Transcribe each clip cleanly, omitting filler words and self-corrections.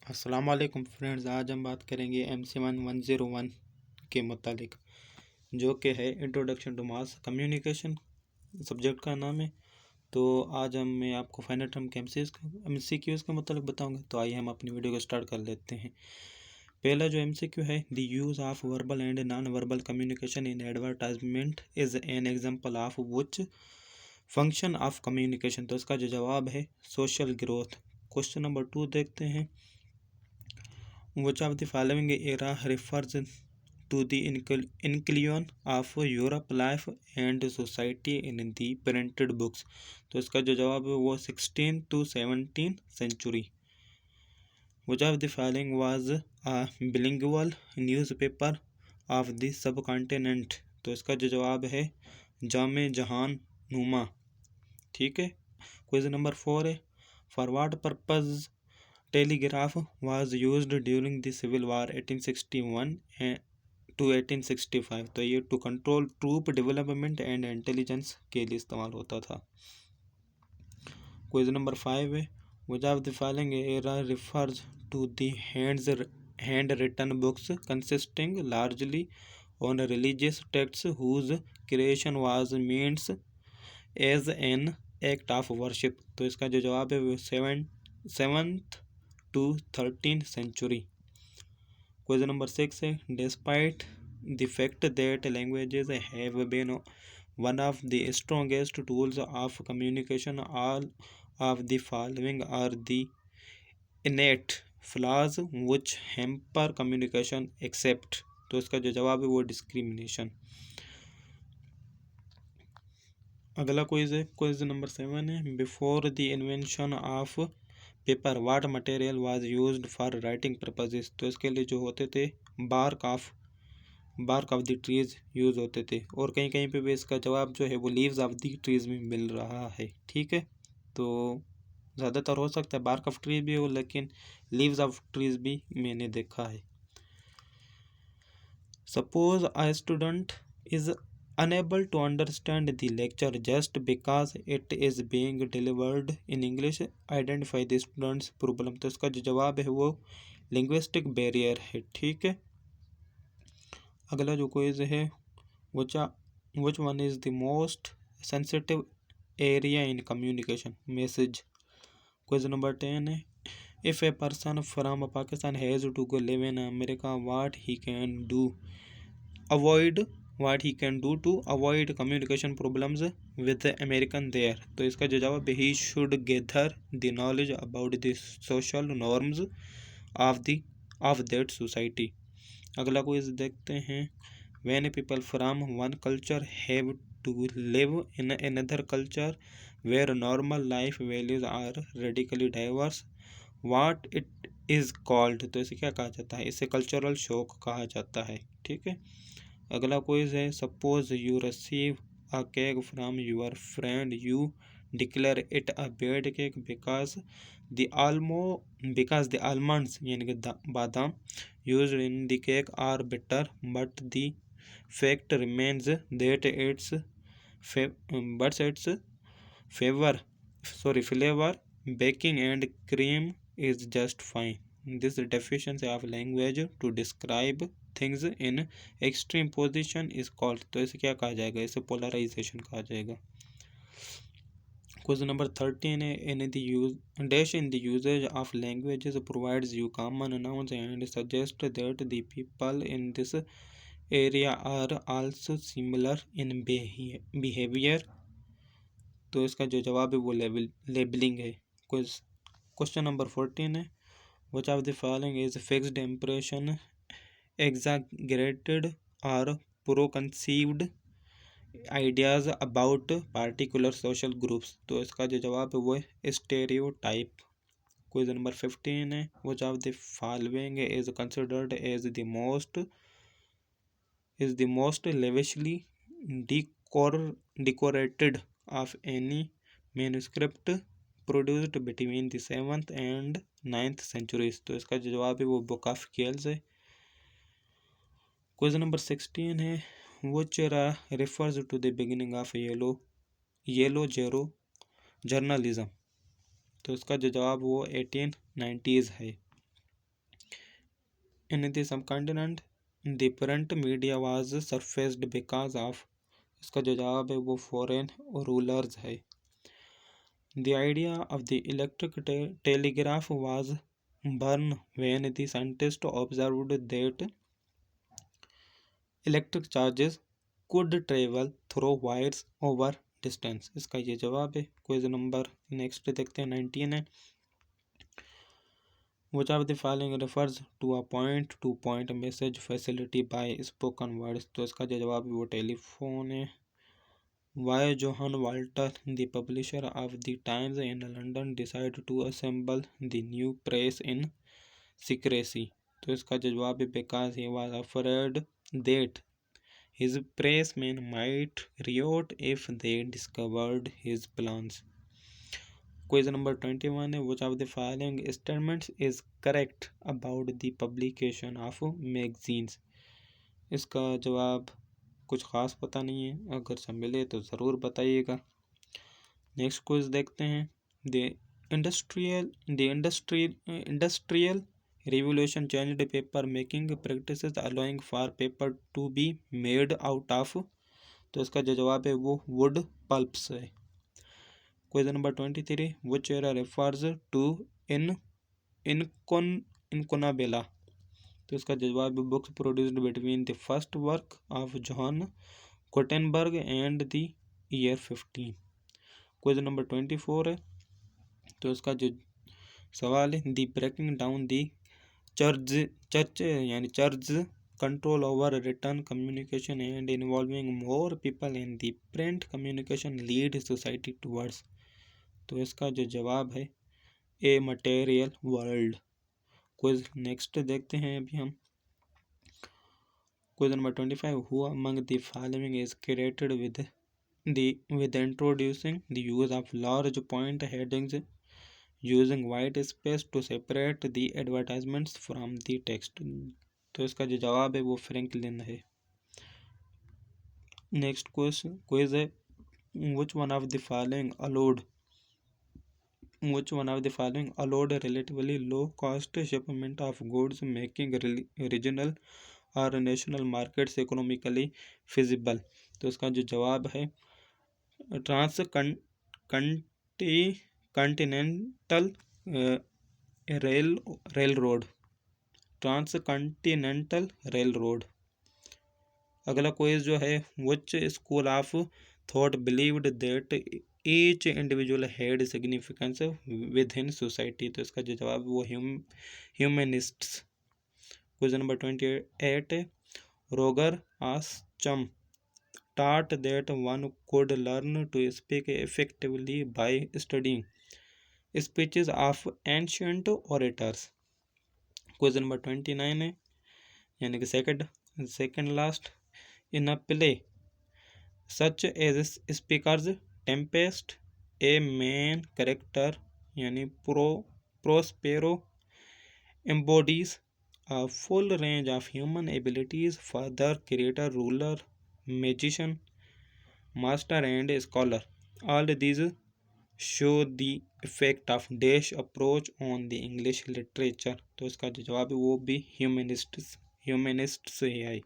अस्सलाम वालेकुम फ्रेंड्स। आज हम बात करेंगे MC1101 के मुतालिक, जो कि है introduction to mass communication, subject का नाम है। तो आज मैं आपको फाइनल टर्म के MCQs के मुतालिक बताऊंगा। तो आइए हम अपनी वीडियो को स्टार्ट कर लेते हैं। पहला जो MCQ है, the use of verbal and non verbal communication in advertisement is an example of which function of communication. तो इसका जो जवाब है सोशल ग्रोथ। क्वेश्चन नंबर 2 देखते हैं। Which of the following era refers to the inclusion of Europe life and society in the printed books? तो इसका जो जवाब है वो 16 to 17 century। Which of the following was a bilingual newspaper of the subcontinent? तो इसका जो जवाब है जामे जहान नुमा। ठीक है। क्वेश्चन नंबर 4 है, for what purpose telegraph was used during the Civil War 1861 to 1865? तो ये to control troop development and intelligence के लिए इस्तेमाल होता था। क्वेश्चन नंबर 5 है, which of the following era refers to the hand-written books consisting largely on religious texts whose creation was meant as an act of worship? तो इसका जो जवाब है वो 7th to 13th century। Question number 6 है, despite the fact that languages have been one of the strongest tools of communication, all of the following are the innate flaws which hamper communication except? तो इसका जो जवाब है वो discrimination. अगला quiz है, quiz number 7 है, before the invention of paper what material was used for writing purposes? तो इसके लिए जो होते थे bark of the trees use होते थे, और कहीं कहीं पे भी इसका जवाब जो है वो लीव्स ऑफ द ट्रीज में मिल रहा है। ठीक है, तो ज़्यादातर हो सकता है बार्क ऑफ ट्रीज भी हो, लेकिन लीव्स ऑफ ट्रीज भी मैंने देखा है। Suppose a student is unable to understand the lecture just because it is being delivered in English, identify the student's problem? तो इसका जो जवाब है वो linguistic barrier है। ठीक है। अगला जो क्वेज है, which one is the most sensitive area in communication? Message। Question number 10 है, if a person from Pakistan has to go live in America, what he can do to avoid communication problems with the American there? तो इसका जो जवाब है he should gather the knowledge about the social norms of that society। अगला quiz देखते हैं, when people from one culture have to live in another culture where normal life values are radically diverse, what it is called? तो इसे क्या कहा जाता है? इसे कल्चरल शॉक कहा जाता है। ठीक है। अगला क्वेश्चन है, suppose you receive a cake from your friend, you declare it a bad cake because the almonds यानी कि बादाम used in the cake are better, but the fact remains that its flavour baking and cream is just fine. This deficiency of language to describe things in extreme position is called? तो इसे क्या कहा जाएगा? इसे polarisation कहा जाएगा। Question number 13 है, in the usage of languages provides you common nouns and suggest that the people in this area are also similar in behavior? तो इसका जो जवाब है वो लेबलिंग है। क्वेश्चन नंबर 14 है, which of the following is fixed impression, exaggerated or preconceived ideas about particular social groups? तो इसका जो जवाब है वो स्टेरियोटाइप। क्वेश्चन नंबर 15 है, which of the following is considered as the most lavishly decorated of any manuscript produced between the 7th and 9th centuries? तो इसका जो जवाब है वो बुक ऑफ केल्स है। क्वेश्चन नंबर 16 है, which era refers to the beginning of yellow जेरो journalism? तो इसका जो जवाब वो 1890s है। In the subcontinent the print media was surfaced because of, इसका जो जवाब है वो फॉरेन रूलर्स है। The idea of the electric telegraph was born when the scientist observed that electric charges could travel through wires over distance, इसका ये जवाब है। क्वेश्चन नंबर नेक्स्ट देखते हैं 19 है। Which of the following refers to a point to point message facility by spoken words, तो इसका जो जवाब है वो टेलीफोन है। Why Johann Walter, the publisher of the Times in London, decided to assemble the new press in secrecy, तो इसका जो जवाब है because he was afraid that his pressmen might riot if they discovered his plans। Question number 21 है which of the following statements is correct about the publication of magazines, इसका जवाब कुछ खास पता नहीं है, अगर सब मिले तो ज़रूर बताइएगा। नेक्स्ट क्वेश्चन देखते हैं। The industrial revolution changed paper making practices allowing for paper to be made out of, तो इसका जो जवाब है वो wood pulps है। Question number 23 which era refers to incunabula, तो इसका जवाब है books produced between the first work of John Gutenberg and the year 15। Question number 24 है, तो इसका जो सवाल है the breaking down the church control over return communication and involving more people in the print communication lead society towards, तो इसका जो जवाब है a material world. Question next देखते हैं अभी हम। Question number 25 who among the following is created with introducing the use of large point headings using white space to separate the advertisements from the text, तो इसका जो जवाब है वो फ्रैंकलिन है। नेक्स्ट क्वेश्चन है which one of the following allowed relatively low cost shipment of goods making regional or national markets economically feasible, तो इसका जो जवाब है ट्रांस कॉन्टिनेंटल रेल रोड। अगला क्वेश्चन जो है which school of thought believed that each individual had significance within society, तो इसका जो जवाब वो ह्यूमनिस्ट्स। क्वेश्चन नंबर 28 रोगर आस्चम taught that one could learn to speak effectively by studying speeches of ancient orators। Question number 29 है, यानी कि second last in a play such as Shakespeare's Tempest a main character यानी Prospero embodies a full range of human abilities: father, creator, ruler, magician, master and scholar. All these show the effect of dash approach on the English literature, तो इसका जो जवाब है वो भी ह्यूमनिस्ट्स से है।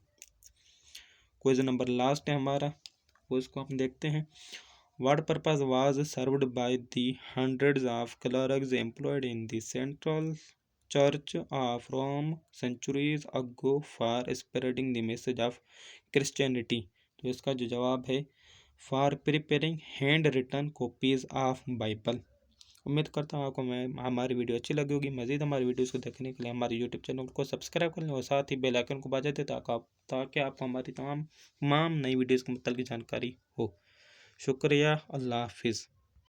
क्वेश्चन नंबर लास्ट है हमारा, वो इसको हम देखते हैं। What purpose was served by the hundreds of clerics employed in the central church of Rome centuries ago for spreading the message of Christianity, तो इसका जो जवाब है for preparing hand written copies of Bible। उम्मीद करता हूँ आपको हमारी वीडियो अच्छी लगी होगी। मज़ीद हमारी वीडियोस को देखने के लिए हमारे यूट्यूब चैनल को सब्सक्राइब कर लें और साथ ही बेल आइकन को बजा दें ताकि आपको हमारी तमाम नई वीडियोस के मुताबिक जानकारी हो। शुक्रिया, अल्लाह हाफिज़।